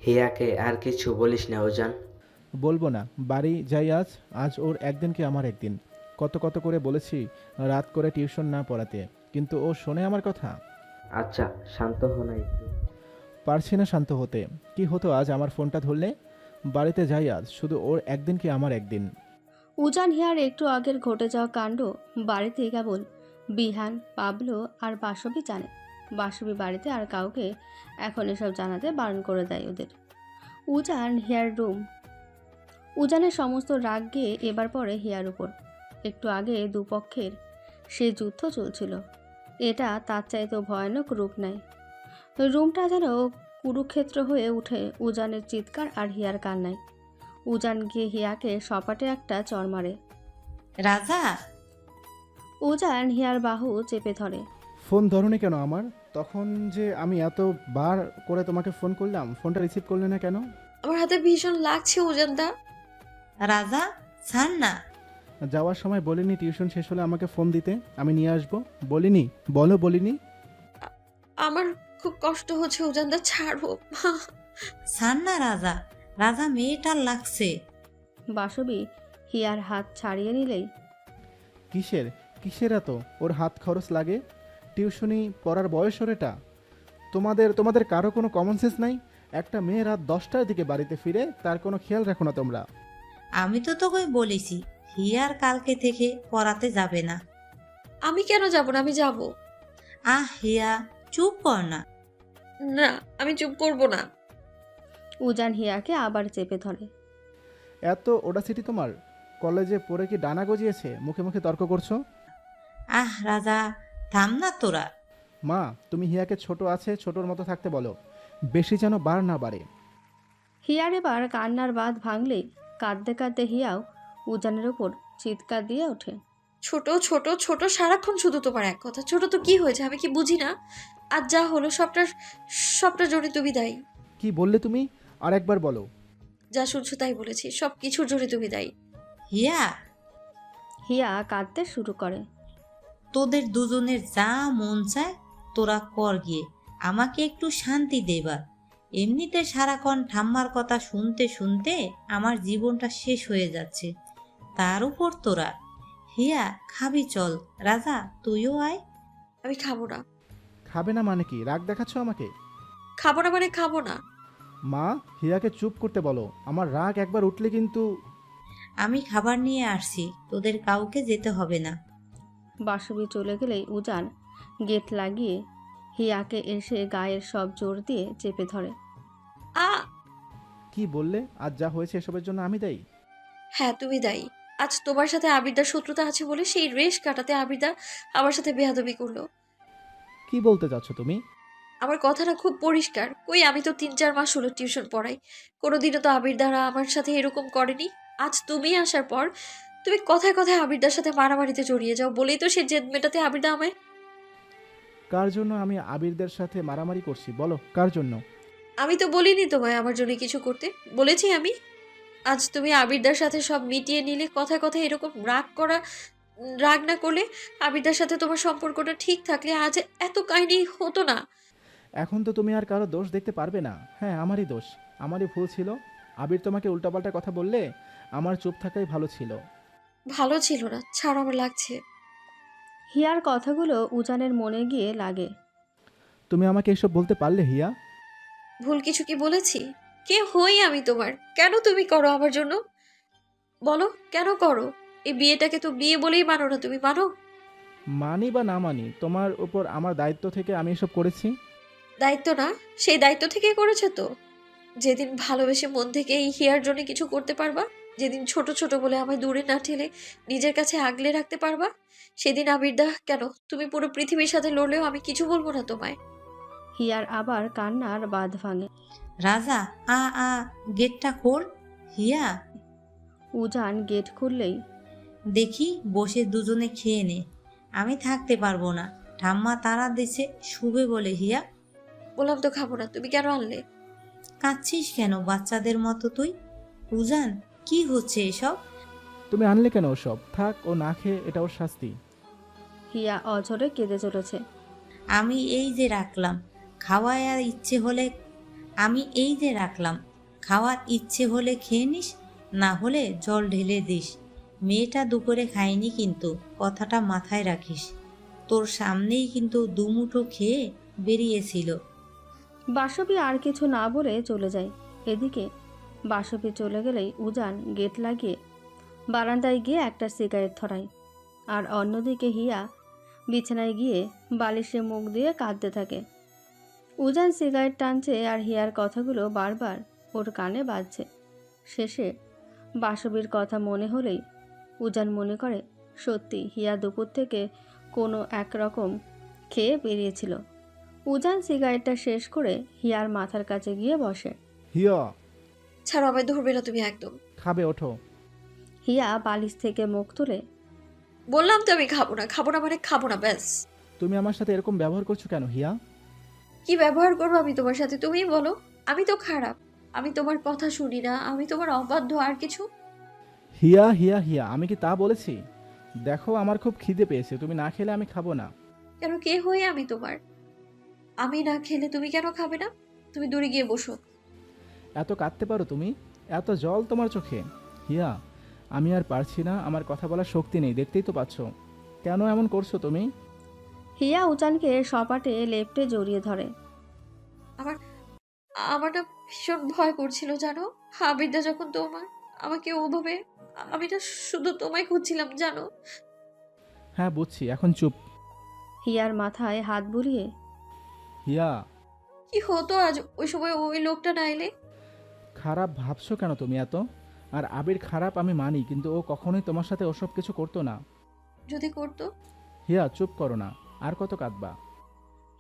হিয়াকে আর কিছু বলিস না উজান। বলবো না, বাড়ি যাই আজ। আজ ওর একদিন কি আমার একদিন। কত কত করে বলেছি রাত করে টিউশন না পড়াতে, কিন্তু ও শোনে আমার কথা? আচ্ছা, শান্ত হ না একটু। পারছি না শান্ত হতে। কি হতো আজ আমার ফোনটা ধরলে? বাড়িতে যাই আজ, শুধু ওর একদিন কি আমার একদিন। উজান হিয়ার একটু আগের ঘটে যাওয়া কাণ্ড বাড়িতে কেবল বিহান, পাবলো আর বাসবী জানে। বাসবী বাড়িতে আর কাউকে এখন এসব জানাতে বারণ করে দেয় ওদের। উজান হিয়ার রুম। উজানের সমস্ত রাগ গিয়ে এবার পড়ে হিয়ার উপর। একটু আগে দুপক্ষের সে যুদ্ধ চলছিল, এটা তার চাইতেও ভয়ানক রূপ নেয়। রুমটা যেন কুরুক্ষেত্র হয়ে উঠে উজানের চিৎকার আর হিয়ার কান্নায়। উজান গিয়ে হিয়াকে সপাটে একটা চড় মারে। রাজা, উজান হিয়ার বাহু চেপে ধরে। ফোন ধরনি কেন আমার? তখন যে আমি এত বার করে তোমাকে ফোন করলাম, ফোনটা রিসিভ করলে না কেন? আমার হাতে ভীষণ লাগছে উজানদা। রাজা ছাড় না। যাওয়ার সময় বলিনি টিউশন শেষ হলে আমাকে ফোন দিতে, আমি নিয়ে আসবো? বলিনি? বলো বলিনি? আমার খুব কষ্ট হচ্ছে উজানদা, ছাড়বো। ছাড় না রাজা, রাজা মেয়েটার লাগছে। বাসবী হিয়ার হাত ছাড়িয়ে নিলেই। কিসের কিসের এত ওর হাত খরচ লাগে? টিউশনি পড়ার বয়স ওর এটা? তোমাদের তোমাদের কারো কোনো কমন সেন্স নাই? একটা মেয়ে রাত 10টার দিকে বাড়িতে ফিরে, তার কোনো খেয়াল রাখো না তোমরা? আমি তো তোকে বলেছি হিয়ার কালকে থেকে পড়াতে যাবে না। আমি কেন যাব না? আমি যাব। হিয়া চুপ কর না। না, আমি চুপ করব না। উজান হিয়াকে আবার চেপে ধরে। এত ওডাসিটি তোমার? কলেজে পড়ে কি ডানা গজিয়েছে মুখে মুখে তর্ক করছো? রাজা থাম না তোরা। মা, তুমি হিয়াকে ছোট আছে ছোটর মতো থাকতে বলো, বেশি যেন বার না বাড়ে। হিয়ার এবার কান্নার বাঁধ ভাঙলেই কাঁদতে কাঁদতে হিয়াও উজানের ওপর চিৎকার দিয়ে ওঠে। ছোট ছোট ছোট, সারাক্ষণ শুধু তোমার এক কথা। ছোট তো কি হয়েছে, আমি কি বুঝি না? আজ যা হলো সবটা সবটা জন্য তুমি দায়ী। কি বললে তুমি? আর একবার বলো। যা শুনছো তাই বলেছি, সব কিছুর জন্য তুমি দায়ী। হিয়া, হিয়া কাঁদতে শুরু করে। তোদের দুজনের যা মন চায় তোরা কর গিয়ে, আমাকে একটু শান্তি দেবার। এমনিতে সারাক্ষণ ঠাম্মার কথা শুনতে শুনতে আমার জীবনটা শেষ হয়ে যাচ্ছে, তার উপর তোরা। হিয়া খাবি চল, রাজা তুইও আয়। আমি খাবো না। খাবে না মানে কি? রাগ দেখাচ্ছ আমাকে? খাবো না মানে খাবো না। মা, হিয়াকে চুপ করতে বলো, আমার রাগ একবার উঠলে কিন্তু। আমি খাবার নিয়ে আসছি, তোদের কাউকে যেতে হবে না। বাসবী চলে গেলেই উজান গেট লাগিয়ে হিয়াকে এসে গায়ের সব জোর দিয়ে চেপে ধরে। আ কি বললে? আজ যা হয়েছে এসবের জন্য আমি দায়ী? হ্যাঁ, তুমি দায়ী। আজ তোমার সাথে আবিরদার শত্রুতা আছে বলে সেই রেশ কাটাতে আবিরদা আমার সাথে বেয়াদবি করলো। কি বলতে চাচ্ছ তুমি? আমার কথাটা খুব পরিষ্কার। কই, আমি তো 3-4 মাস হলো টিউশন পড়াই, কোনোদিনও তো আবিরদারা আমার সাথে এরকম করেনি। আজ তুমি আসার পর তুমি কথায় কথায় আবিরদার সাথে মারামারিতে জড়িয়ে যাও বলেই তো সে জেদ মেটাতে আবিরদা আমায়। কার জন্য আমি আবিরদের সাথে মারামারি করছি বলো, কার জন্য? আমি তো বলিনি তোমায় আমার জন্য কিছু করতে, বলেছি আমি। আজ তুমি আবিরদার সাথে সব মিটিয়ে নিলে, কথায় কথায় এরকম রাগ না করলে, আবিরদার সাথে তোমার সম্পর্কটা ঠিক থাকলে আজ এত কাহিনী হতো না। এখন তো তুমি আর কারো দোষ দেখতে পারবে না। হ্যাঁ, আমারই দোষ, আমারই ভুল ছিল। আবির তোমাকে উল্টাপাল্টা কথা বললে আমার চুপ থাকাই ভালো ছিল। ভালো ছিল না, ছাড়ো, আমার লাগছে। হিয়ার কথাগুলো উজানের মনে গিয়ে লাগে। তুমি আমাকে এসব বলতে পারলে হিয়া? ভুল কিছু কি বলেছি? কে হই আমি তোমার? কেন তুমি করো আমার জন্য? বলো কেন করো? এই বিয়েটাকে তো বিয়ে বলেই মানো না, তুমি মানো? মানি বা না মানি, তোমার উপর আমার দায়িত্ব থেকে আমি এসব করেছি। দায়িত্ব না? সেই দায়িত্ব থেকেই করেছে তো। যেদিন ভালোবেসে মন থেকে এই হিয়ার জন্য কিছু করতে পারবা, যেদিন ছোট ছোট বলে আমায় দূরে না ঠেলে নিজের কাছে আগলে রাখতে পারবা, সেদিন আবিরদা কেন, তুমি পুরো পৃথিবীর সাথে লড়লেও আমি কিছু বলবো না তোমায়। হিয়ার আবার কান্নার বাঁধ ভাঙে। রাজা আ আ গেটটা খোল। হিয়া উজান গেট খুললেই। দেখি বসে দুজনে খেয়ে নে, আমি থাকতে পারবো না, ঠাম্মা তারা দিছে শুবে বলে। হিয়া বললাম তো খাবো না, তুমি কেন আনলে? কাঁদছিস কেন বাচ্চাদের মতো তুই? উজান কি হচ্ছে এসব? তুমি আনলে কেন ওসব? থাক, ও না খেয়ে এটা ওর শাস্তি। হিয়া অঝরে কেঁদে চলেছে। আমি এই যে রাখলাম, খাওয়ায় আর ইচ্ছে হলে আমি এই যে রাখলাম, খাওয়ার ইচ্ছে হলে খেয়ে নিস, না হলে জল ঢেলে দিস। মেয়েটা দুপুরে খায়নি কিন্তু, কথাটা মাথায় রাখিস। তোর সামনেই কিন্তু দুমুঠো খেয়ে বেরিয়েছিল। বাসবী আর কিছু না বলে চলে যায়। এদিকে বাসবী চলে গেলেই উজান গেট লাগিয়ে বারান্দায় গিয়ে একটা সিগারেট ধরায়, আর অন্যদিকে হিয়া বিছানায় গিয়ে বালিশে মুখ দিয়ে কাঁদতে থাকে। উজান সিগারেট টানছে আর হিয়ার কথাগুলো বারবার ওর কানে বাজছে। শেষে বাসবীর কথা মনে হলেই উজান মনে করে সত্যি হিয়া দুপুর থেকে কোনো একরকম খেয়ে বেরিয়েছিল। উজান সিগারেটটা শেষ করে হিয়ার মাথার কাছে গিয়ে বসে। হিয়া, ছাড়ো, আমায় ধরবে না তুমি একদম। খাবে, ওঠো। হিয়া বালিশ থেকে মুখ তুলে বললাম তো আমি খাবো না, খাবো না মানে খাবো না, ব্যাস। তুমি আমার সাথে এরকম ব্যবহার করছো কেন হিয়া? কি ব্যবহার করবো আমি তোমার সাথে, তুমিই বলো। আমি তো খারাপ, আমি তোমার কথা শুনি না, আমি তোমার অবাধ্য, আর কিছু? হিয়া হিয়া হিয়া, আমি কি তা বলেছি? দেখো আমার খুব খিদে পেয়েছে, তুমি না খেলে আমি খাবো না। কেন, কে হয়ে আমি তোমার? আমি না খেলে তুমি কেন খাবে না? তুমি দূরে গিয়ে বসো। এত কাঁদতে পারো তুমি? এত জল তোমার চোখে? হিয়া, আমি আর পারছি না, আমার কথা বলার শক্তি নেই, দেখতেই তো পাচ্ছ। কেন এমন করছো তুমি? হিয়া উজানকে সপাটে লেপ্টে জড়িয়ে ধরে। আমার আমার না ভীষণ ভয় করছিল জানো, আবিরদা যখন আমাকে ওভাবে, আমি না শুধু তোমায় খুঁজছিলাম জানো। হ্যাঁ বুঝছি, এখন চুপ। হিয়ার মাথায় হাত বুলিয়ে হিয়া, কি হতো আজ ওই সময় ওই লোকটা না এলে? খারাপ ভাবছো কেন তুমি এত? আর আবির খারাপ আমি মানি, কিন্তু ও কখনোই তোমার সাথে ওসব কিছু করতো না। যদি করতো? হিয়া চুপ করো না, আর কত কাঁদবা?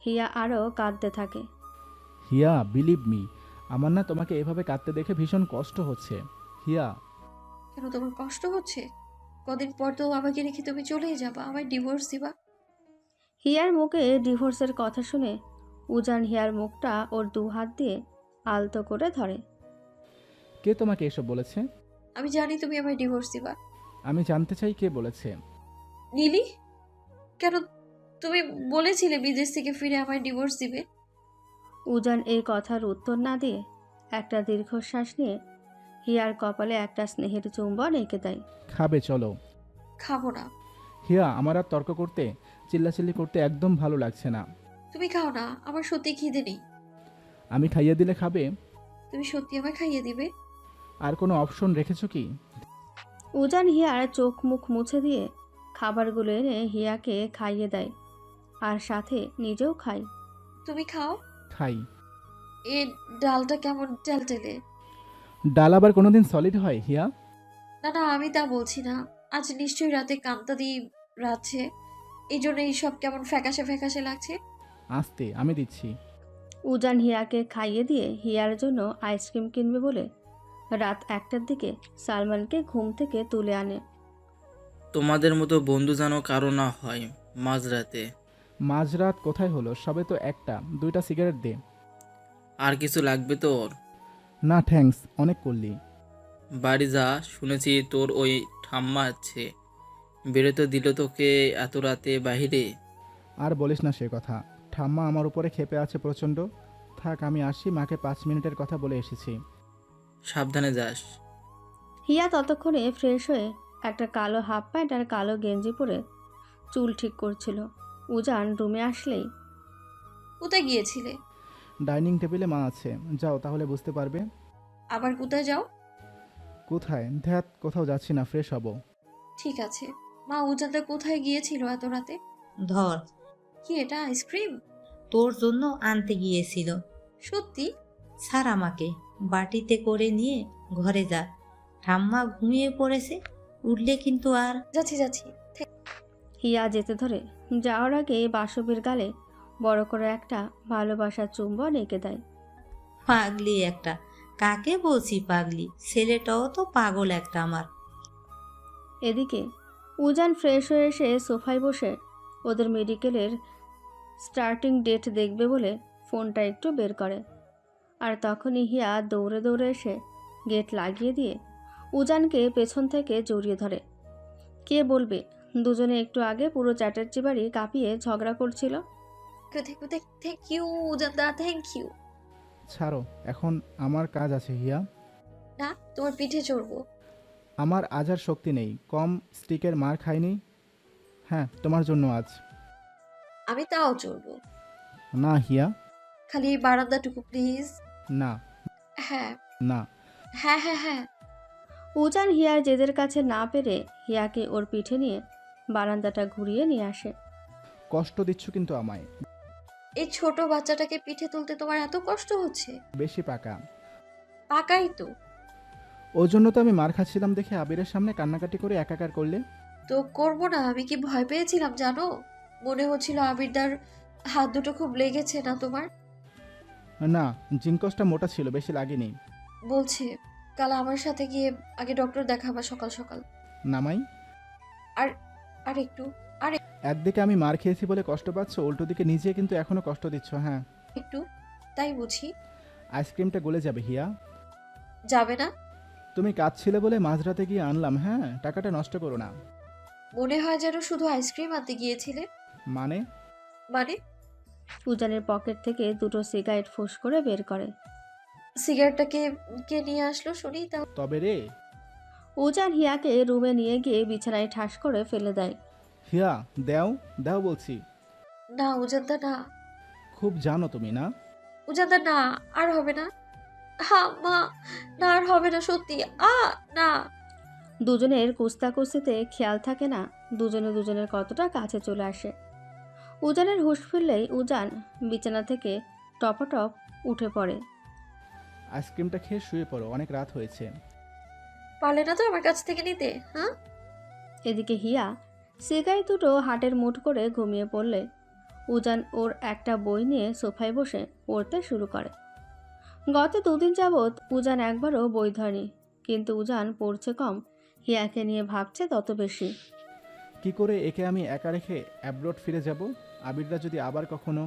হিয়া আরও কাঁদতে থাকে। হিয়া বিলিভ মি, আমার না তোমাকে এভাবে কাঁদতে দেখে ভীষণ কষ্ট হচ্ছে। হিয়া, কেন তোমার কষ্ট হচ্ছে? কদিন পর তো আমাকে রেখে তুমি চলেই যাবা, আমায় ডিভোর্স দিবা। হিয়ার মুখে ডিভোর্সের কথা শুনে উজান হিয়ার মুখটা ওর দু হাত দিয়ে আলতো করে ধরে। কে তোমাকে এসব বলেছে? আমি জানি তুমি আমায় ডিভোর্স দিবা। আমি জানতে চাই কে বলেছে। নীলি, কেন তুমি বলেছিলে বিদেশ থেকে ফিরে আমায় ডিভোর্স দিবে? উজান এই কথার উত্তর না দিয়ে একটা দীর্ঘশ্বাস নিয়ে হিয়ার কপালে একটা স্নেহের চুম্বন এঁকে দেয়। খাবে চলো। খাবো না। হিয়া, আমার আর তর্ক করতে, চিল্লাচিল্লি করতে একদম ভালো লাগছে না। তুমি খাও না, আমার সত্যি খিদে নেই। আমি খাইয়ে দিলে খাবে? তুমি সত্যি আমায় খাইয়ে দিবে? আর কোনো অপশন রেখেছো কি? উজান হিয়ার চোখ মুখ মুছে দিয়ে খাবারগুলো এনে হিয়াকে খাইয়ে দেয়, আর সাথে নিজেও খায়। তুমি খাও। খাই। এ ডালটা কেমন টেলটেলে। ডাল আবার কোনোদিন সলিড হয় হিয়া? না না, আমি তা বলছি না। আজ নিশ্চয়ই রাতে কান্তা দিয়ে রাচ্ছে, এই জন্য এইসব কেমন ফ্যাকাশে ফ্যাকাশে লাগছে। আস্তে, আমি দিচ্ছি। উজান হিয়াকে খাইয়ে দিয়ে হিয়ার জন্য আইসক্রিম কিনবে বলে রাত 1টার দিকে সালমানকে ঘুম থেকে তুলে আনে। তোমাদের মতো বন্ধু যেন কারো না হয় মাঝরাতে। মাঝরাত কোথায় হলো, সবে তো একটা, 2টা সিগারেট দে। আর কিছু লাগবে তোর? না থ্যাঙ্কস, অনেক করলি। বাড়ি যা, শুনেছি তোর ওই ঠাম্মা আছে, বেরোতে দিল তোকে এত রাতে বাহিরে? আর বলিস না সে কথা, ঠাম্মা আমার উপরে ক্ষেপে আছে প্রচণ্ড। থাক আমি আসি, মাকে 5 মিনিটের কথা বলে এসেছি। সাবধানে যাস। হিয়া ততক্ষণে ফ্রেশ হয়ে একটা কালো হাফ প্যান্ট আর কালো গেঞ্জি পরে চুল ঠিক করছিল। উজান রুমে আসলেই কোথায় গিয়েছিলে? ডাইনিং টেবিলে মা আছে, যাও তাহলে বুঝতে পারবে। আবার কোথায় যাও? কোথায়? ধ্যাত, কোথাও যাচ্ছি না, ফ্রেশ হব। ঠিক আছে। মা, উজানটা কোথায় গিয়েছিল এত রাতে? ধর, কি এটা, আইসক্রিম? তোর জন্য আনতে গিয়েছিল। সত্যি? ছাড় আমাকে, বাটিতে করে নিয়ে ঘরে যা। ঠাম্মা ঘুমিয়ে পড়েছে, উঠলে কিন্তু আর। যাচ্ছি যাচ্ছি। হিয়া যেতে ধরে যাওয়ার আগে বাসবীর গালে বড় করে একটা ভালোবাসার চুম্বন এঁকে দেয়। পাগলি একটা, কাকে বলছি পাগলি? ছেলেটাও তো পাগল একটা আমার। এদিকে উজান ফ্রেশ হয়ে এসে সোফায় বসে ওদের মেডিকেলের স্টার্টিং ডেট দেখবে বলে ফোনটা একটু বের করে, আর তখনই হিয়া দৌড়ে দৌড়ে এসে গেট লাগিয়ে দিয়ে উজানকে পেছন থেকে জড়িয়ে ধরে। কে বলবে দুজনে একটু আগে পুরো চ্যাটার্জি বাড়ি কাঁপিয়ে ঝগড়া করছিল। থ্যাংক ইউ উজানদা, থ্যাংক ইউ। ছাড়ো, এখন আমার কাজ আছে হিয়া। না, তোমার পিঠে চড়বো। আমার আজ আর শক্তি নেই, কম স্টিকের মার খাইনি। হ্যাঁ, তোমার জন্য আজ। আমি তাও চড়বো। না হিয়া। খালি এই বারান্দাটুকু প্লিজ। না। হ্যাঁ না। হ্যাঁ হ্যাঁ হ্যাঁ। উজান হিয়ার জেদের কাছে না পেরে হিয়াকে ওর পিঠে নিয়ে বারান্দাটা ঘুরিয়ে নিয়ে আসে। কষ্ট দিচ্ছ কিন্তু আমায়। এই ছোট বাচ্চাটাকে পিঠে তুলতে তোমার এত কষ্ট হচ্ছে? বেশি পাকা। পাকাই তো। ওই জন্য তো আমি মার খাচ্ছিলাম দেখে আবিরের সামনে কান্নাকাটি করে একাকার করলে। তো করবো না, আমি কি ভয় পেয়েছিলাম জানো? মনে হচ্ছিল আবিরদার হাত দুটো খুব লেগেছে না তোমার? না, জিনকসটা মোটা ছিল, বেশি লাগেনি। বলছে কাল আমার সাথে গিয়ে আগে ডক্টর দেখাবা সকাল সকাল। নামাই। আর আর একটু একদিকে আমি মার খেয়েছি বলে কষ্ট পাচ্ছ, উল্টো দিকে নিজে কিন্তু এখনো কষ্ট দিচ্ছ। হ্যাঁ, একটু তাই বুঝি। আইসক্রিমটা গলে যাবে হিয়া। যাবে না? তুমি কাঁদছিলে বলে মাঝরাতে গিয়ে আনলাম। হ্যাঁ, টাকাটা নষ্ট করো না। মনে হয় যেন শুধু আইসক্রিম আনতে গিয়েছিলে। মানে? মানে উজানের পকেট থেকে দুটো সিগারেট ফুস করে বের করে। সিগারেটটাকে কে নিয়ে আসলো শুনি তা? তবে রে উজান হিয়াকে রুমে নিয়ে গিয়ে বিছানায় ঠাস করে ফেলে দেয়। হিয়া, দাও দাও বলছি। না উজানদা না। খুব জানো তুমি না? উজানদা না, আর হবে না। হা মা, না আর হবে না সত্যি। না। দুজনের কুস্তাকুস্তিতে খেয়াল থাকে না দুজনে দুজনের কতটা কাছে চলে আসে। উজানের হুঁশ ফিরলেই উজান বিছানা থেকে টপাটপ উঠে পড়ে। আইসক্রিমটা খেয়ে শুয়ে পড়ো, অনেক রাত হয়েছে। পারলে না তো আমার কাছ থেকে নিতে? হ্যাঁ। এদিকে হিয়া সিগারেট দুটো হাটের মুঠ করে ঘুমিয়ে পড়লে উজান ওর একটা বই নিয়ে সোফায় বসে পড়তে শুরু করে। গত দুদিন যাবৎ উজান একবারও বই ধরেনি, কিন্তু উজান পড়ছে কম, হিয়াকে নিয়ে ভাবছে তত বেশি। কি করে একে আমি একা রেখে অ্যাব্রোড ফিরে যাব? আবিররা যদি আবার কখনো,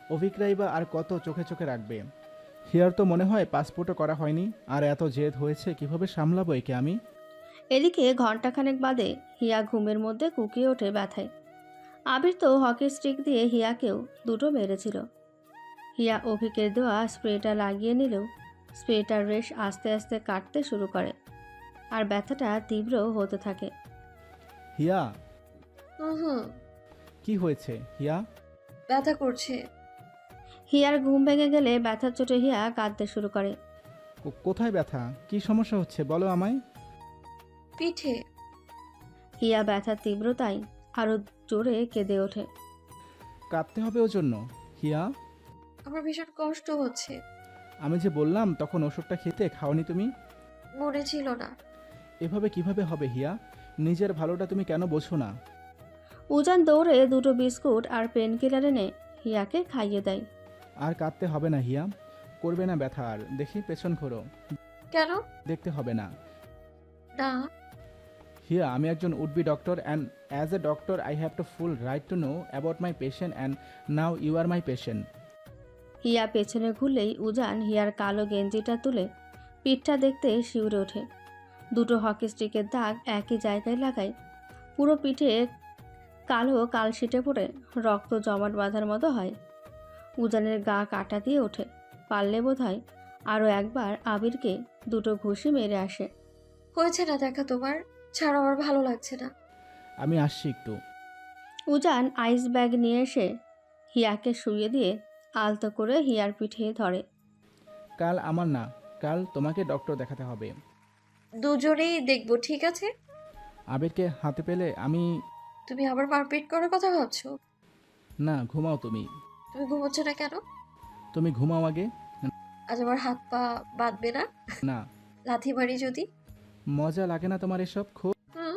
অভিকরাই বা আর কত চোখে চোখে রাখবে। হিয়ার তো মনে হয় পাসপোর্টও করা হয়নি, আর এত জেদ হয়েছে, কিভাবে সামলাবো একে আমি? এদিকে ঘণ্টাখানেক বাদে হিয়া ঘুমের মধ্যে কুকিয়ে ওঠে ব্যথায়। আবির তো হকি স্টিক দিয়ে হিয়াকেও দুটো মেরেছিল। হিয়া অভিকের দেওয়া স্প্রেটা লাগিয়ে নিলেও স্প্রেটার রেশ আস্তে আস্তে কাটতে শুরু করে আর ব্যথাটা তীব্র হতে থাকে। হিয়া, হুম, কি হয়েছে হিয়া? ব্যথা করছে। হিয়ার ঘুম ভেঙে গেলে ব্যথার চোটে হিয়া কাঁদতে শুরু করে। কোথায় ব্যথা? কি সমস্যা হচ্ছে বলো আমায়। পিঠে। হিয়া ব্যথার তীব্রতায় আরো জোরে কেঁদে ওঠে। কাঁদতে হবে ওর জন্য? হিয়া, আমার ভীষণ কষ্ট হচ্ছে। আমি যে বললাম তখন ওষুধটা খেতে, খাওনি তুমি? মনে ছিল না। এভাবে কিভাবে হবে হিয়া? নিজের ভালোটা তুমি কেন বোঝো না? উজান দৌড়ে দুটো বিস্কুট আর পেন কিলার এনে হিয়াকে খাইয়ে দেয়। আর কাঁদতে হবে না হিয়া, করবে না ব্যথা আর। দেখি পেছন ঘোরো। কেন? দেখতে হবে না। না। হিয়া, আমি একজন would be doctor, and as a doctor I have to full right to know about my patient, and now you are my patient. Hiya পেছনে ঘুরলেই উজান হিয়ার কালো গেঞ্জিটা তুলে পিঠটা দেখতে শিউরে ওঠে। দুটো হকি স্টিকের দাগ একই জায়গায় লাগায় পুরো পিঠে কালো কালশিটে পড়ে রক্ত জমাট বাঁধার মতো হয়। উজানের গা কাটা দিয়ে ওঠে। পারলে বোধ হয় আরও একবার আবিরকে দুটো ঘুষি মেরে আসে। হয়েছে না দেখা তোমার? ছাড়ো, আমার ভালো লাগছে না। আমি আসছি একটু। উজান আইস ব্যাগ নিয়ে এসে হিয়াকে শুইয়ে দিয়ে আলতো করে হিয়ার পিঠে ধরে। কাল আমার না, কাল তোমাকে ডক্টর দেখাতে হবে। দুজনেই দেখবো, ঠিক আছে? আবিরকে হাতে পেলে আমি। তুমি আবার মারপিট করার কথা ভাবছো? না, ঘুমাও তুমি। তুমি ঘুমোচ্ছ না কেন? তুমি ঘুমাও আগে। আজ আমার হাত পা বাঁধবে না? না। লাথি মারি যদি? মজা লাগে না তোমার এসব? খুব। হুম।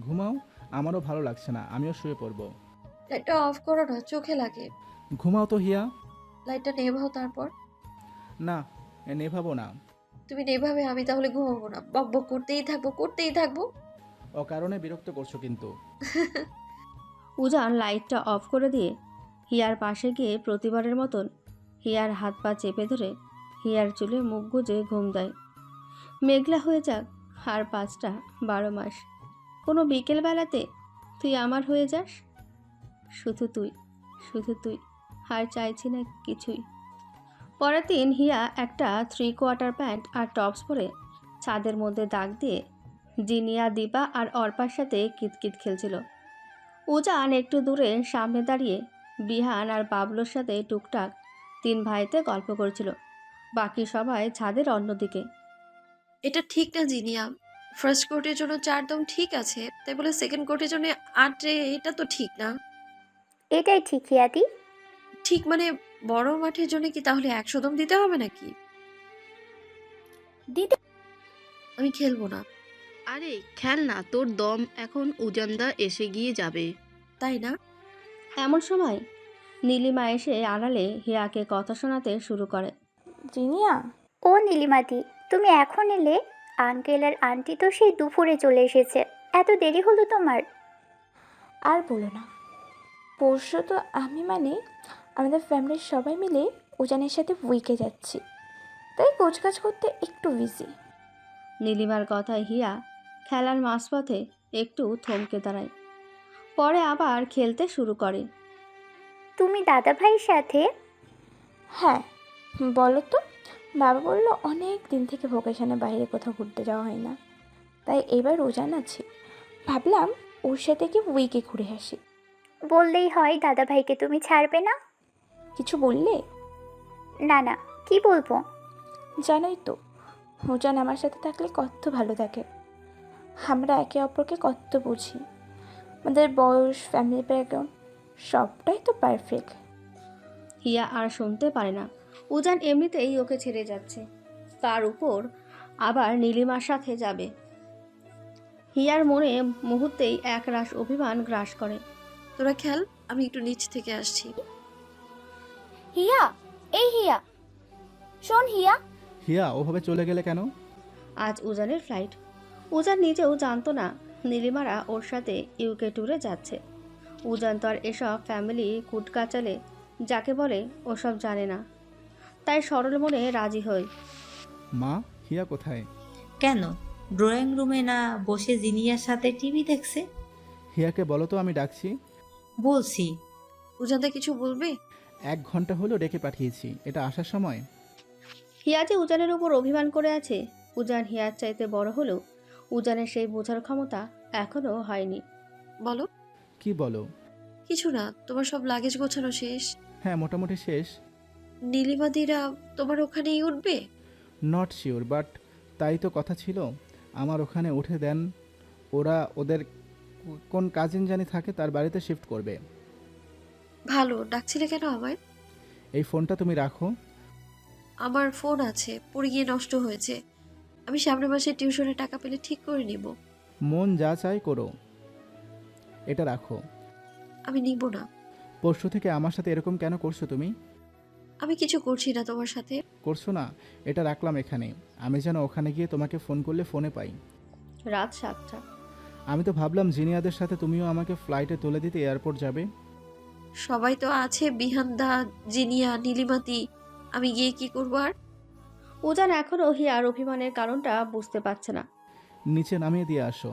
ঘুমাও, আমারও ভালো লাগছে না, আমিও শুয়ে পড়বো। লাইটটা অফ করো না, চোখে লাগে। ঘুমাও তো হিয়া। লাইটটা নেভাও তারপর। না, নেভাবো না। তুমি নেভাবে, আমি তাহলে ঘুমাবো না। বক বক করতেই থাকবো। অকারণে বিরক্ত করছো কিন্তু। উজান লাইটটা অফ করে দিয়ে হিয়ার পাশে গিয়ে প্রতিবারের মতন হিয়ার হাত পা চেপে ধরে হিয়ার চুলে মুখ গুজে ঘুম দেয়। মেঘলা হয়ে যাক আর 5টা 12 মাস, কোনো বিকেলবেলাতে তুই আমার হয়ে যাস। শুধু তুই, শুধু তুই, আর চাইছি না কিছুই। পরের দিন হিয়া একটা 3/4 প্যান্ট আর টপস পরে ছাদের মধ্যে দাগ দিয়ে জিনিয়া, দীপা আর অর্পার সাথে কিতকিত খেলছিল। উজান একটু দূরে সামনে দাঁড়িয়ে বিহান আর বাবলুর সাথে টুকটাক 3 ভাইতে গল্প করছিল। বাকি সবাই ছাদের অন্যদিকে। এটা ঠিক না জিনিয়া। ফার্স্ট কোর্টের জন্য 4 দম ঠিক আছে, তাই বলে সেকেন্ড কোর্টের জন্য 8, এটা তো ঠিক না। এটাই ঠিক হিয়াদি। ঠিক মানে বড় মাঠের জন্য কি তাহলে 100 দম দিতে হবে নাকি? দিতে আমি খেলবো না। আরে খেল না, তোর দম এখন উজানদা এসে গিয়ে যাবে। তাই না? এমন সময় নীলিমা এসে আড়ালে হিয়াকে কথা শোনাতে শুরু করে। জিনিয়া, ও নীলিমাদি, তুমি এখন এলে? আঙ্কেল আর আন্টি তো সেই দুপুরে চলে এসেছে। এত দেরি হলো তোমার? আর বলো না, পরশু তো আমি আমাদের ফ্যামিলির সবাই মিলে উজানের সাথে উইকে যাচ্ছি, তাই গোছগাছ করতে একটু বিজি। নীলিমার কথায় হিয়া খেলার মাঝপথে একটু থমকে দাঁড়ায়, পরে আবার খেলতে শুরু করে। তুমি দাদা ভাইয়ের সাথে? হ্যাঁ, বলো তো। বাবা বললো অনেক দিন থেকে ভোকেশনে বাইরে কোথাও ঘুরতে যাওয়া হয় না, তাই এবার উজান আছে, ভাবলাম ওর সাথে কি উইকে ঘুরে আসি। বললেই হয় দাদা ভাইকে তুমি ছাড়বে না। কিছু বললে? না না, কি বলবো? জানোই তো, উজান আমার সাথে থাকলে কত ভালো থাকে। আমরা একে অপরকে কত বুঝি, আমাদের বয়স, ফ্যামিলি ব্যাকগ্রাউন্ড সবটাই তো পারফেক্ট। হিয়া আর শুনতে পারে না। উজান এমনিতেই ওকে ছেড়ে যাচ্ছে, তার উপর আবার নীলিমার সাথে যাবে। হিয়ার মনে মুহূর্তেই একরাশ অভিমান গ্রাস করে। তোরা খেল, আমি একটু নিচ থেকে আসছি। হিয়া, এই হিয়া, শোন হিয়া। হিয়া ওভাবে চলে গেলে কেন? আজ উজানের ফ্লাইট। উজান নিজেও জানতো না নীলিমারা ওর সাথে ইউকে ট্যুরে যাচ্ছে। উজান তো আর এসব ফ্যামিলি কুটকাচালে যাকে বলে ওসব জানে না, তাই সরল মনে রাজি হই। মা, হিয়া কোথায়? কেন, ড্রয়িং রুমে না বসে জিনিয়ার সাথে টিভি দেখছে? হিয়াকে বলো তো আমি ডাকছি। বলছি। উজানদা কিছু বলবে? 1 ঘন্টা হলো ডেকে পাঠিয়েছি, এটা আসার সময়? হিয়া যে উজানের উপর অভিমান করে আছে, উজান হিয়ার চাইতে বড় হলেও উজানের সেই বোঝার ক্ষমতা এখনও হয়নি। বলো। কি বলো? কিছু না, তোমার সব লাগেজ গোছানো শেষ? হ্যাঁ, মোটামুটি শেষ। নীলিমাদিরা তোমার ওখানেই উঠবে? নট শিওর, বাট তাই তো কথা ছিল। আমার ওখানে উঠে দেন ওরা। ওদের কোন কাজিন জানি থাকে, তার বাড়িতে শিফট করবে। ভালো, ডাকছিলে কেন আমায়? এই ফোনটা তুমি রাখো। আমার ফোন আছে, পড়ে গিয়ে নষ্ট হয়েছে। আমি সামনের মাসে টিউশনে টাকা পেলে ঠিক করে নিব। মন যা চাই করো, এটা রাখো। আমি নিব না। পরশু থেকে আমার সাথে এরকম কেন করছো তুমি? আমি কিছু করছি না তোমার সাথে। করছো না? এটা রাখলাম এখানে, আমি যেন ওখানে গিয়ে তোমাকে ফোন করলে ফোনে পাই। রাত 7টা। আমি তো ভাবলাম জিনিয়াদের সাথে তুমিও আমাকে ফ্লাইটে তুলে দিতে এয়ারপোর্ট যাবে। সবাই তো আছে, বিহানদা, জিনিয়া, নীলিমাতি। আমি গিয়ে কি করবো আর? উজান এখনও হিয়ার অভিমানের কারণটা বুঝতে পারছে না। নিচে নামিয়ে দিয়ে আসো।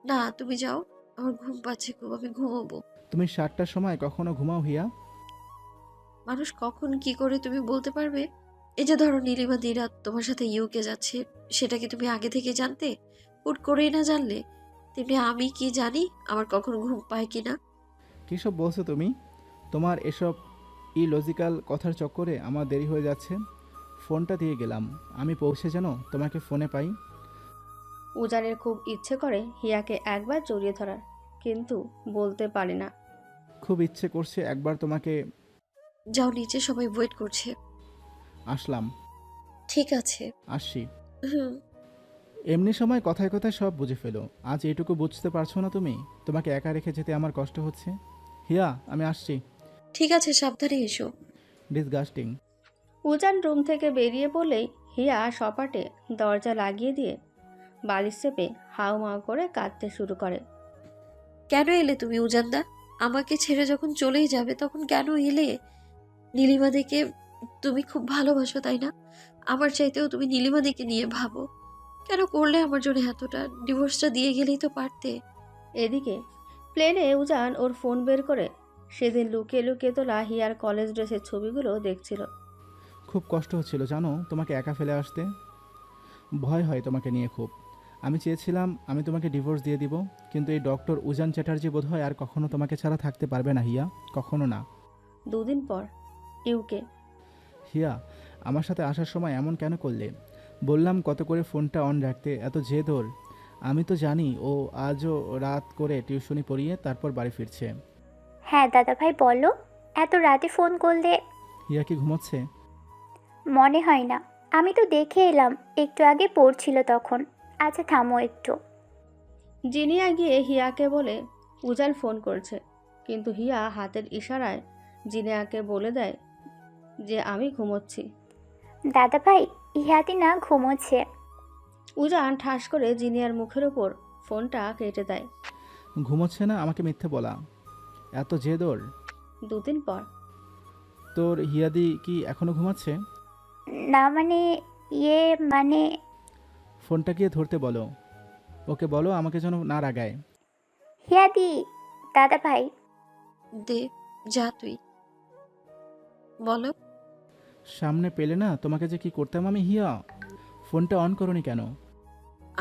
না, তুমি যাও, আমার ঘুম পাচ্ছে খুব, আমি ঘুমাবো। তুমি 7টার সময় কখনো ঘুমাও হিয়া? মানুষ কখন কি করে তুমি বলতে পারবে? এই যে ধরো নীলিমাদিরা তোমার সাথে ইউকে যাচ্ছে, সেটা কি তুমি আগে থেকে জানতে? হুট করেই না জানলে? তেমনি আমি কি জানি আমার কখন ঘুম পায় কিনা? কীসব বলছো তুমি? তোমার এসব ইলজিক্যাল কথার চক্করে আমার দেরি হয়ে যাচ্ছে। ফোনটা দিয়ে গেলাম, আমি পৌঁছে যেন তোমাকে ফোনে পাই। উজানের খুব ইচ্ছে করে হিয়াকে একবার জড়িয়ে ধরার, কিন্তু বলতে পারে না। খুব ইচ্ছে করছে একবার তোমাকে। যাও নিচে, সবাই ওয়েট করছে। আসলাম। ঠিক আছে। আসছি। হুম। এমনি সময় কথায় কথায় সব বুঝে ফেলো, আজ এইটুকু বুঝতে পারছো না তুমি? তোমাকে একা রেখে যেতে আমার কষ্ট হচ্ছে। হিয়া, আমি আসছি। ঠিক আছে, সাবধানে এসো। ডিসগাস্টিং। উজান রুম থেকে বেরিয়ে পড়লেই হিয়া সপাটে দরজা লাগিয়ে দিয়ে বালিশ চেপে হাউমাউ করে কাঁদতে শুরু করে। কেন এলে তুমি উজানদা? আমাকে ছেড়ে যখন চলেই যাবে তখন কেন এলে? নীলিমাদিকে তুমি খুব ভালোবাসো, তাই না? আমার চাইতেও তুমি নীলিমাদিকে নিয়ে ভাবো। কেন করলে আমার জন্য এতটা? ডিভোর্সটা দিয়ে গেলেই তো পারতে। এদিকে প্লেনে উজান ওর ফোন বের করে সেদিন লুকিয়ে লুকিয়ে তোলা হিয়ার কলেজ ড্রেসের ছবিগুলো দেখছিল। খুব কষ্ট হচ্ছিল জানো তোমাকে একা ফেলে আসতে। ভয় হয় তোমাকে নিয়ে খুব। আমি চেয়েছিলাম আমি তোমাকে ডিভোর্স দিয়ে দিব, কিন্তু এই ডক্টর উজান চ্যাটার্জি বোধহয় আর কখনো তোমাকে ছাড়া থাকতে পারবে না হিয়া, কখনো না। 2 দিন পর ইউকে। হিয়া, আমার সাথে আসার সময় এমন কেন করলে? বললাম কত করে ফোনটা অন রাখতে, এত জেদ ওর। আমি তো জানি ও আজও রাত করে টিউশনি পড়িয়ে তারপর বাড়ি ফিরছে। হ্যাঁ দাদাভাই বলো, এত রাতে ফোন করলে? হিয়া কি ঘুমোচ্ছে? মনে হয় না, আমি তো দেখে এলাম একটু আগে পড়ছিল তখন। আচ্ছা থামো একটু। জিনিয়া গিয়ে হিয়াকে বলে উজান ফোন করছে, কিন্তু হিয়া হাতের ইশারায় জিনিয়াকে বলে দেয় যে আমি ঘুমোচ্ছি। দাদাভাই, ইহাতি না ঘুমোচ্ছে। উজান ঠাস করে জিনিয়ার মুখের ওপর ফোনটা কেটে দেয়। ঘুমোচ্ছে না আমাকে মিথ্যে বলা, এত জেদ ওর। 2 দিন পর তোর হিয়াদি কি এখনো ঘুমাচ্ছে? না মানে, ইয়ে মানে। ফোনটা গিয়ে ধরতে বলো, ওকে বলো আমাকে যেন না রাগায়। হিয়াদি, দাদাভাই। দে, যা তুই। বলো। সামনে পেলে না তোমাকে যে কি করতাম আমি হিয়া। ফোনটা অন করনি কেন?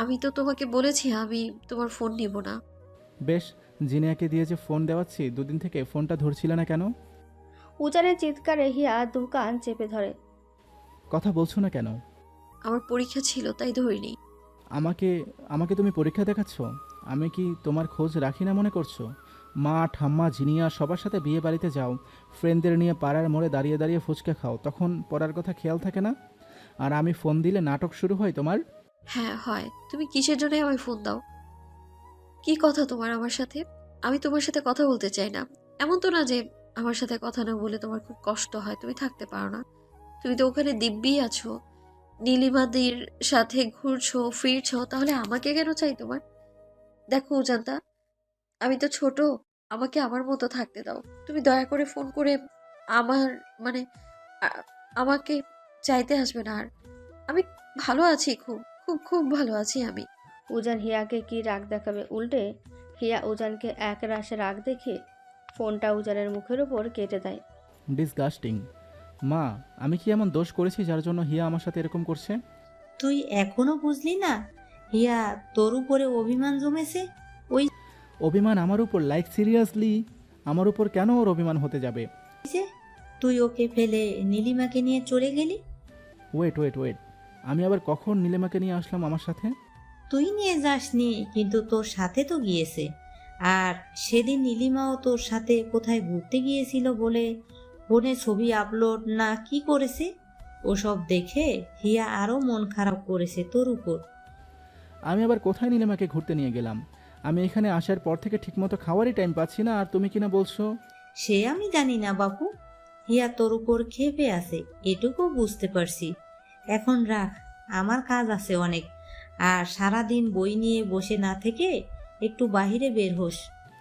আমি তো তোমাকে বলেছি আমি তোমার ফোন নিব না। বেশ, জিনিয়াকে দিয়ে যে ফোন দেওয়াচ্ছি 2 দিন থেকে ফোনটা ধরছিলে না কেন? উজানের চিৎকারে হিয়া দোকান চেপে ধরে। কথা বলছো না কেন? আমার পরীক্ষা ছিল তাই ধরিনি। আমাকে আমাকে তুমি পরীক্ষা দেখাচ্ছ? আমি কি তোমার খোঁজ রাখি না মনে করছো? মা, ঠাম্মা, জিনিয়া সবার সাথে বিয়ে বাড়িতে যাও, ফ্রেন্ডদের নিয়ে পাড়ার মোড়ে দাঁড়িয়ে দাঁড়িয়ে ফুচকা খাও, তখন পড়ার কথা খেয়াল থাকে না? আর আমি ফোন দিলে নাটক শুরু হয় তোমার। হ্যাঁ হয়। তুমি কিসের জন্য আমায় ফোন দাও? কি কথা তোমার আমার সাথে? আমি তোমার সাথে কথা বলতে চাই না। এমন তো না যে আমার সাথে কথা না বলে তোমার খুব কষ্ট হয়, তুমি থাকতে পারো না। তুমি তো ওখানে দিব্যি আছো, নীলিমাদির সাথে ঘুরছো ফিরছো, তাহলে আমাকে কেন চাই তোমার? দেখো উজান্তা, আমি তো ছোট, আমাকে আমার মতো থাকতে দাও। তুমি দয়া করে ফোন করে আমার মানে আ- আমাকে চাইতে আসবে না আর। আমি ভালো আছি, খুব খুব খুব ভালো আছি আমি। উজান হিয়াকে কি রাগ দেখাবে, উল্টে হিয়া উজানকে এক রাশে রাগ দেখিয়ে ফোনটা উজানের মুখের ওপর কেটে দেয়। ডিসগাস্টিং। মা, আমি কি এমন দোষ করেছি যার জন্য হিয়া আমার সাথে এরকম করছে? তুই এখনো বুঝলি না? হিয়া তোর উপরে অভিমান জমেছে। ওই অভিমান আমার উপর? Like seriously? আমার উপর কেন ওর অভিমান হতে যাবে? যে তুই ওকে ফেলে নীলিমাকে নিয়ে চলে গেলি। ওয়েট ওয়েট ওয়েট, আমি আবার কখন নীলিমাকে নিয়ে আসলাম আমার সাথে? তুই নিয়ে যাসনি, কিন্তু তোর সাথে তো গিয়েছে। আর সেদিন নীলিমাও তোর সাথে কোথায় ঘুরতে গিয়েছিল বলে ফোনে ছবি আপলোড না কি করেছে, ওসব দেখে হিয়া আরও মন খারাপ করেছে তোর উপর। আমি আবার কোথায় নীলিমাকে ঘুরতে নিয়ে গেলাম? আমি এখানে আসার পর থেকে ঠিকমতো খাওয়ারই টাইম পাচ্ছি না, আর তুমি কিনা বলছো? সে আমি জানি না বাপু, হিয়া তোর উপর ক্ষেপে আছে, এটুকু বুঝতে পারছি। এখন রাখ, আমার কাজ আছে অনেক। আর সারাদিন বই নিয়ে বসে না থেকে একটু বাহিরে বের হোস।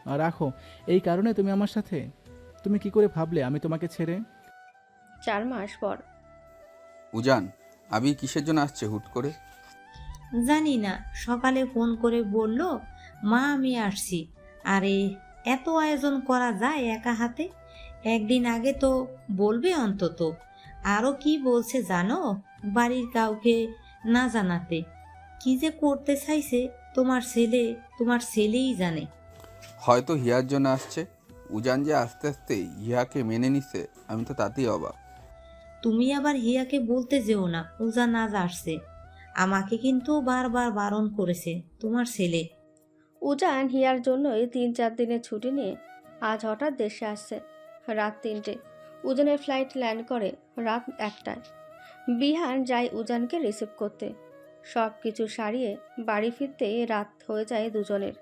আর রাখো, এই কারণে তুমি আমার সাথে? তুমি কি করে ভাবলে আমি তোমাকে ছেড়ে? 4 মাস পর উজান, আবি কিসের জন্য আসছে হুট করে? জানি না, সকালে ফোন করে বলল মা আমি আসছি। আরে এত আয়োজন করা যায় একা হাতে? একদিন আগে তো বলবে অন্তত। আরও কি বলছে জানো? বাড়ির কাউকে না জানাতে। কি যে করতে চাইছে তোমার ছেলেই জানে। হয়তো হিয়ার জন্য আসছে। উজান যে আস্তে আস্তে হিয়াকে মেনে নিছে, আমি তো তাতেই অবাক। তুমি আবার হিয়াকে বলতে যেও না উজান আজ আসছে। আমাকে কিন্তু বারবার বারণ করেছে তোমার ছেলে। উজান হিয়ার জন্যই 3-4 দিনের ছুটি নিয়ে আজ হঠাৎ দেশে আসছে। রাত 3টে উজানের ফ্লাইট ল্যান্ড করে রাত 1টায়। বিহান যায় উজানকে রিসিভ করতে। সব কিছু সারিয়ে বাড়ি ফিরতে রাত হয়ে যায় দুজনের।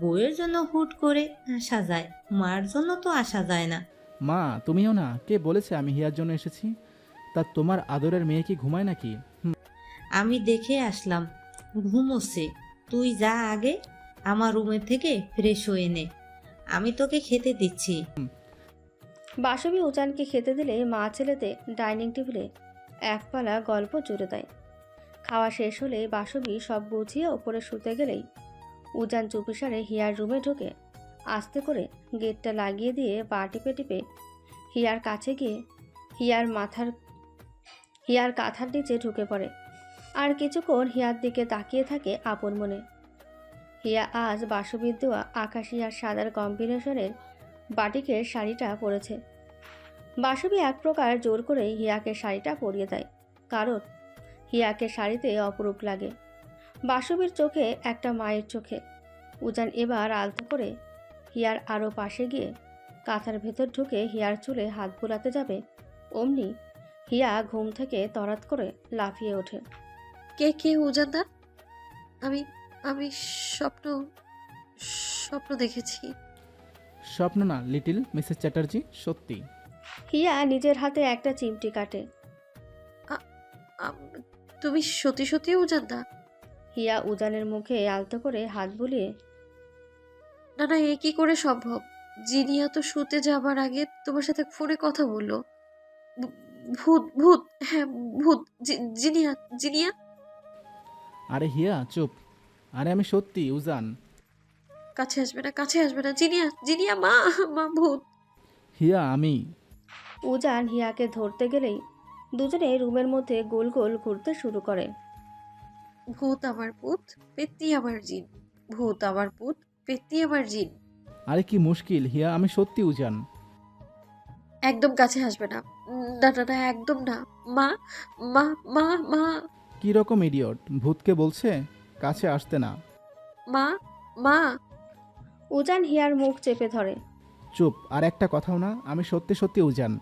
বউয়ের জন্য হুট করে আসা যায়, মার জন্য তো আসা যায় না। মা, তুমিও না? কে বলেছে আমি হিয়ার জন্য এসেছি? তা তোমার আদরের মেয়ে কি ঘুমায় নাকি? আমি দেখে আসলাম ঘুমোচ্ছে। তুই যা আগে আমার রুমের থেকে ফ্রেশ হয়ে নে, আমি তোকে খেতে দিচ্ছি। বাসবী উজানকে খেতে দিলে মা ছেলেতে ডাইনিং টেবিলে একপালা গল্প জুড়ে দেয়। খাওয়া শেষ হলে বাসবী সব গুছিয়ে ওপরে শুতে গেলেই উজান চুপিসারে হিয়ার রুমে ঢুকে আস্তে করে গেটটা লাগিয়ে দিয়ে পা টিপে টিপে হিয়ার কাছে গিয়ে হিয়ার কাঁথার নিচে ঢুকে পড়ে। আর কিছুক্ষণ হিয়ার দিকে তাকিয়ে থাকে আপন মনে। হিয়া আজ বাসবির দেওয়া আকাশি আর সাদার কম্বিনেশনের বাটিকের শাড়িটা পরেছে। বাসবি এক প্রকার জোর করে হিয়াকে শাড়িটা পরিয়ে দেয়, কারণ হিয়াকে শাড়িতে অপরূপ লাগে। বাসবির চোখে একটা মায়ের চোখে। উজান এবার আলতো করে হিয়ার আরও পাশে গিয়ে কাঁথার ভেতর ঢুকে হিয়ার চুলে হাত বুলাতে যাবে, অমনি হিয়া ঘুম থেকে তরাত করে লাফিয়ে ওঠে। কে কে উজানদা? আমি আমি স্বপ্ন স্বপ্ন দেখেছি। স্বপ্ন না লিটিল মিসেস চ্যাটার্জি, সত্যি। হিয়া নিজের হাতে একটা চিমটি কাটে। তুমি সত্যি সত্যি উজানদা? হিয়া উজানের মুখে আলতো করে হাত বুলিয়ে, না না, এ কি করে সম্ভব? জিনিয়া তো শুতে যাবার আগে তোমার সাথে ফোনে কথা বললো। ভূত ভূত, হ্যাঁ ভূত। জিনিয়া জিনিয়া। আরে হিয়া চুপ। আরে আমি সত্যি উজান। কাছে আসবে না, কাছে আসবে না। জিনিয়া জিনিয়া, মা মা ভূত। হিয়া আমি। উজান হিয়াকে ধরতে গেলেই দুজনে রুমের মধ্যে গোল গোল ঘুরতে শুরু করে। ভূত আমার পুত, পেত্তি আমার জিন। ভূত আমার পুত, পেত্তি আমার জিন। আরে কি মুশকিল হিয়া, আমি সত্যি উজান। একদম কাছে আসবে না। না না না, একদম না। মা মা মা মা। কি রকম ইডিয়ট, ভূতকে বলছে কাছে আসতে না। মা মা। উজান হিয়ার মুখ চেপে ধরে। চুপ, আর একটা কথাও না। আমি সত্যি সত্যি উজান।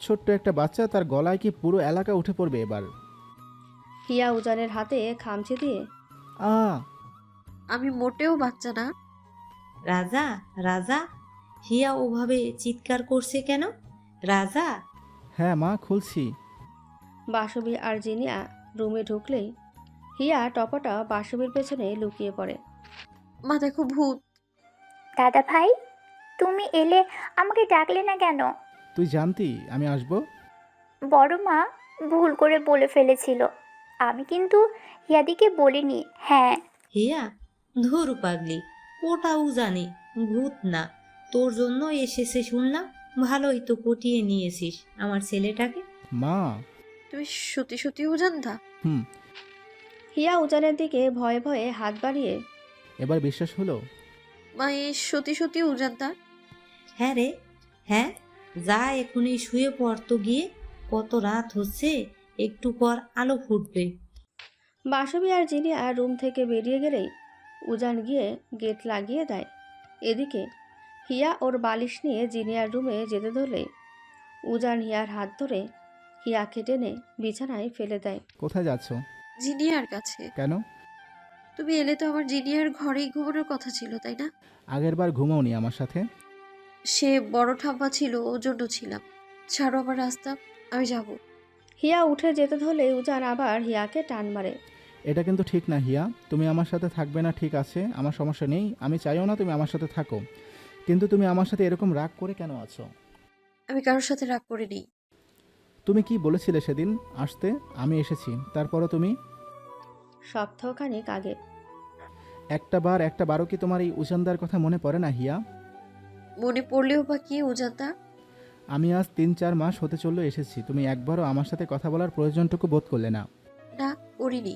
ছোট্ট একটা বাচ্চা, তার গলায় কি পুরো এলাকা উঠে পড়বে এবার। হিয়া উজানের হাতে খামচে দিয়ে, আ আমি মোটেও বাচ্চা না। রাজা রাজা, হিয়া ওভাবে চিৎকার করছে কেন? রাজা। হ্যাঁ মা, খুলছি। বাসবি আর জিনিয়া রুমে ঢুকলেই হিয়া টপাটা বাসবির পেছনে লুকিয়ে পড়ে। মা দেখো ভূত। দাদা ভাই, তুমি এলে, আমাকে ডাকলে না কেন? তুই জানতি আমি আসবো? বড় মা ভুল করে বলে ফেলেছিল, আমি কিন্তু হিয়াদিকে বলিনি। হ্যাঁ। হিয়া, ধুর পাগলি, ওটাও জানি ভূত না। তোর জন্য এসেছে শুনলাম, ভালোই তো পটিয়ে নিয়েছিস আমার ছেলেটাকে। মা। তুমি সত্যি সত্যি উজানদা? হুম। হিয়া উজানের দিকে ভয়ে ভয়ে হাত বাড়িয়ে, এবার বিশ্বাস হলো? মা এ সত্যি সত্যি উজানদা? হ্যাঁ রে, হ্যাঁ। যা এখনই শুয়ে পড় তো গিয়ে, কত রাত হচ্ছে, একটু পর আলো ফুটবে। বাসবি আর জিনিয়া রুম থেকে বেরিয়ে গেলেই উজান গিয়ে গেট লাগিয়ে দেয়। এদিকে হিয়া ওর বালিশ নিয়ে জিনিয়ার রুমে যেতে ধরলে উজান হিয়ার হাত ধরে হিয়াকে টেনে বিছানায় ফেলে দেয়। কোথায় যাচ্ছ? জিনিয়ার কাছে। কেন? তুমি এলে তো আমার জিনিয়ার ঘরেই ঘুমানোর কথা ছিল, তাই না? আগের বার ঘুমাওনি আমার সাথে? সে বড় ঠাম্মা ছিল, ওর জন্য ছিলাম। ছাড়ো আমার রাস্তা, আমি যাব। হিয়া উঠে যেতে ধরলে উজান আবার হিয়াকে টান মারে। এটা কিন্তু ঠিক না হিয়া, তুমি আমার সাথে থাকবে না ঠিক আছে, আমার সমস্যা নেই, আমি চাইও না তুমি আমার সাথে থাকো, কিন্তু তুমি আমার সাথে এরকম রাগ করে কেন আছো? আমি কারোর সাথে রাগ করে নেই। তুমি কি বলেছিলে সেদিন আসতে? আমি এসেছি, তারপরও তুমি। সপ্তাহখানেক আগে। একটা বারও কি তোমার এই উজানদার কথা মনে পড়ে না হিয়া? মনে পড়লেও বা কি উজানদা? আমি আজ 3-4 মাস হতে চললো এসেছি, তুমি একবারও আমার সাথে কথা বলার প্রয়োজনটুকু বোধ করলে না। না, করিনি।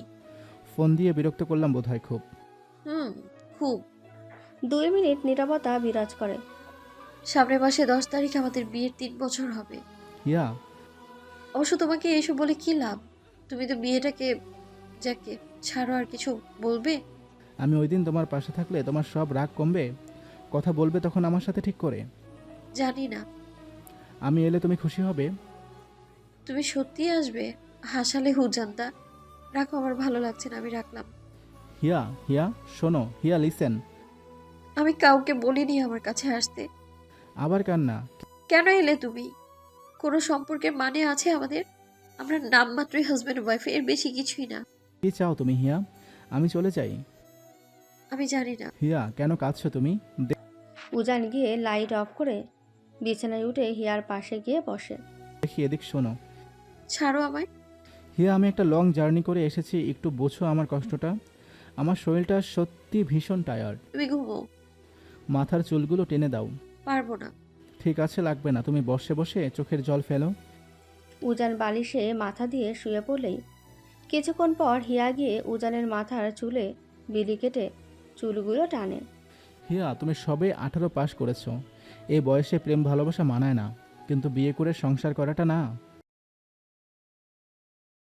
ফোন দিয়ে বিরক্ত করলাম বোধহয় খুব। খুব। 2 মিনিট নীরবতা বিরাজ করে। সামনের মাসে 10 তারিখ আমাদের বিয়ের 3 বছর হবে। হিয়া। অবশ্য তোমাকে এসব বলে কি লাভ? তুমি তো বিয়েটাকে যাকে ছাড়ো, আর কিছু বলবে? আমি ওই দিন তোমার পাশে থাকলে তোমার সব রাগ কমবে, কথা বলবে তখন আমার সাথে ঠিক করে। জানি না। আমি এলে তুমি খুশি হবে? তুমি সত্যি আসবে? হাসালে হুজানদা। রাখো, আমার ভালো লাগছে না, আমি রাখলাম। হিয়া হিয়া শোনো, হিয়া লিসেন। আমি কাউকে বলিনি আমার কাছে আসতে। আবার কান্না? কেন এলে তুমি? কোনো সম্পর্কের মানে আছে আমাদের? আমরা নামমাত্রই হাজব্যান্ড ওয়াইফ, এর বেশি কিছুই না। কি চাও তুমি হিয়া? আমি চলে যাই? আমি জানি না। হিয়া কেন কাঁদছো তুমি? উজান গিয়ে লাইট অফ করে বিছানায় উঠে হিয়ার পাশে গিয়ে বসে। দেখি এদিক শোনো। ছাড়ো আমায়। হিয়া আমি একটা লং জার্নি করে এসেছি, একটু বোঝো আমার কষ্টটা। আমার শরীরটা সত্যি ভীষণ টায়ার্ড। তুমি ঘুমো। মাথার চুলগুলো টেনে দাও। পারবো না। ঠিক আছে, লাগবে না, তুমি বসে বসে চোখের জল ফেলো। উজান বালিশে মাথা দিয়ে শুয়ে পড়লেই কিছুক্ষণ পর হিয়া গিয়ে উজানের মাথার চুলে বিলি কেটে চুলগুলো টানে। হিয়া, তুমি সবে 18 পাস করেছো। এই বয়সে প্রেম ভালোবাসা মানায় না, কিন্তু বিয়ে করে সংসার করাটা না।